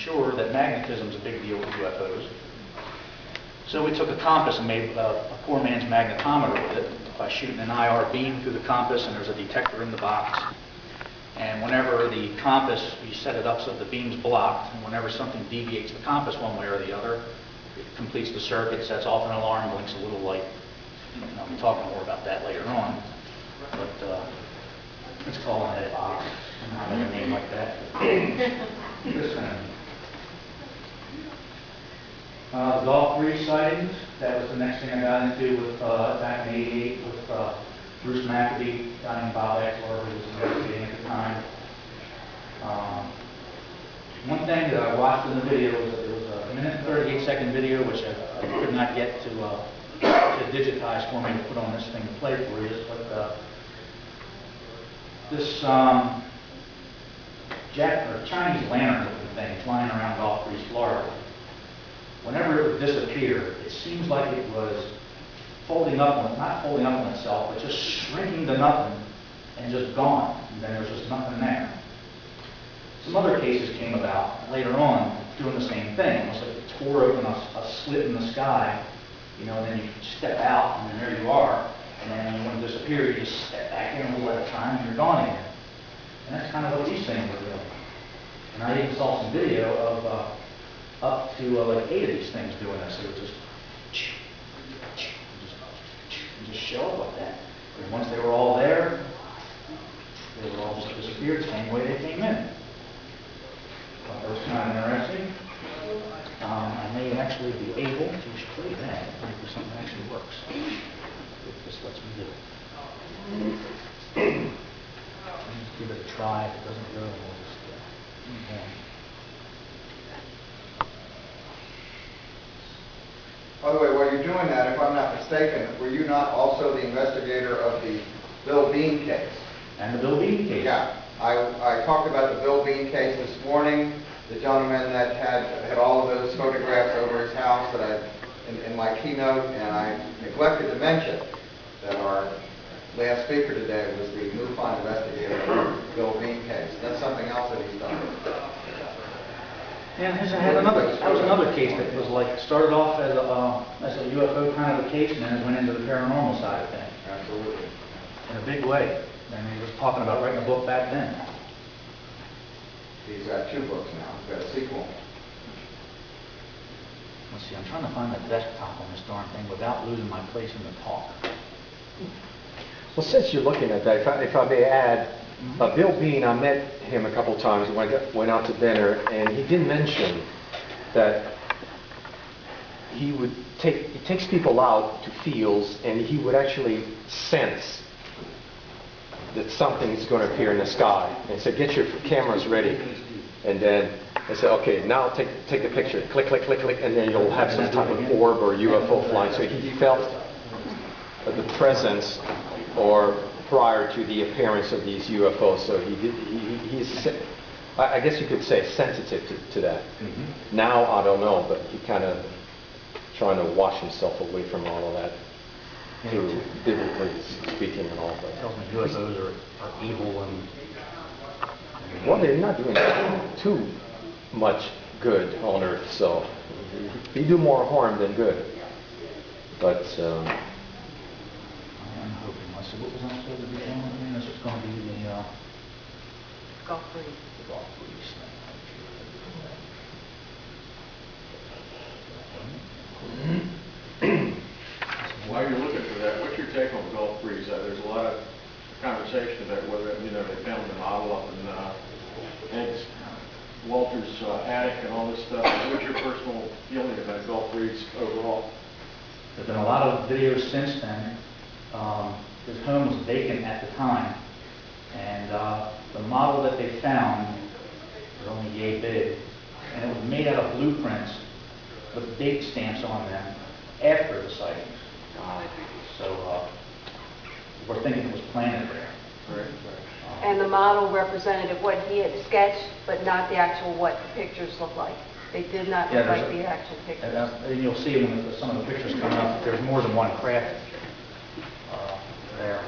sure that magnetism is a big deal with UFOs. So we took a compass and made a poor man's magnetometer with it by shooting an IR beam through the compass, and there's a detector in the box. And whenever the compass, you set it up so the beam's blocked, and whenever something deviates the compass one way or the other, it completes the circuit, sets off an alarm, blinks a little light. And I'll be talking more about that later on. But let's call it that box. I'm not having a name like that. This thing. The Golf 3 sightings, that was the next thing I got into with back in '88 with Bruce McAbee, a guy named Bob Eckler, who was investigating at the time. One thing that I watched in the video was that there was a minute and 38-second video, which I could not get to digitize for me to put on this thing to play for you. But this Chinese lantern-looking thing flying around Gulf Breeze, Florida, whenever it would disappear, it seems like it was folding up on, not folding up on itself, but just shrinking to nothing and just gone. And then there's just nothing there. Some other cases came about later on doing the same thing. Almost like it tore open a slit in the sky, you know, and then you step out, and then there you are. And then when you disappear, you just step back in a little at a time, and you're gone again. And that's kind of what these things were doing. And I even saw some video of up to like 8 of these things doing this. It would just show up like that. And once they were all there, they were all just disappeared the same way they came in. That was kind of interesting. I may actually be able to play that if something actually works. If this lets me do it. Let's give it a try. If it doesn't go, we'll just move on. By the way, while you're doing that, if I'm not mistaken, were you not also the investigator of the Bill Bean case? And the Bill Bean case. Yeah. I talked about the Bill Bean case this morning. The gentleman that had all of those photographs over his house that in my keynote, and I neglected to mention that our last speaker today was the MUFON investigator of the Bill Bean case. That's something else that he's done. And that was another case that was like started off as a UFO kind of a case, and then it went into the paranormal side of things. Absolutely. In a big way. And he was talking about writing a book back then. He's got 2 books now. He's got a sequel. Let's see, I'm trying to find the desktop on this darn thing without losing my place in the talk. Well, since you're looking at that, if I may add, Bill Bean, I met him a couple times, went out to dinner, and he did mention that he takes people out to fields, and he would actually sense that something is going to appear in the sky. And said, get your cameras ready. And then I said, okay, now take the picture. Click, click, click, click, and then you'll have some type of orb or UFO flying. So he felt the presence or prior to the appearance of these UFOs. So he's, I guess you could say, sensitive to that. Mm-hmm. Now, I don't know, but he kind of trying to wash himself away from all of that. Through biblically speaking and all that. Tells me UFOs are evil and... Well, they're not doing too much good on Earth, so they do more harm than good. But I'm hoping. Let's see, what was I supposed to be doing? This is going to be the Golf Breeze. The Golf Breeze thing. While you're looking for that, what's your take on Gulf Breeze? There's a lot of conversation about whether, you know, they found the model up in Hank's Walter's attic and all this stuff. What's your personal feeling about Gulf Breeze overall? There's been a lot of videos since then. His home was vacant at the time, and the model that they found was only yay big, and it was made out of blueprints with date stamps on them after the sightings. So we're thinking it was planted there. Right. And the model represented what he had sketched, but not the actual what the pictures look like. They did not look like the actual pictures. And you'll see when some of the pictures come up, there's more than one craft there.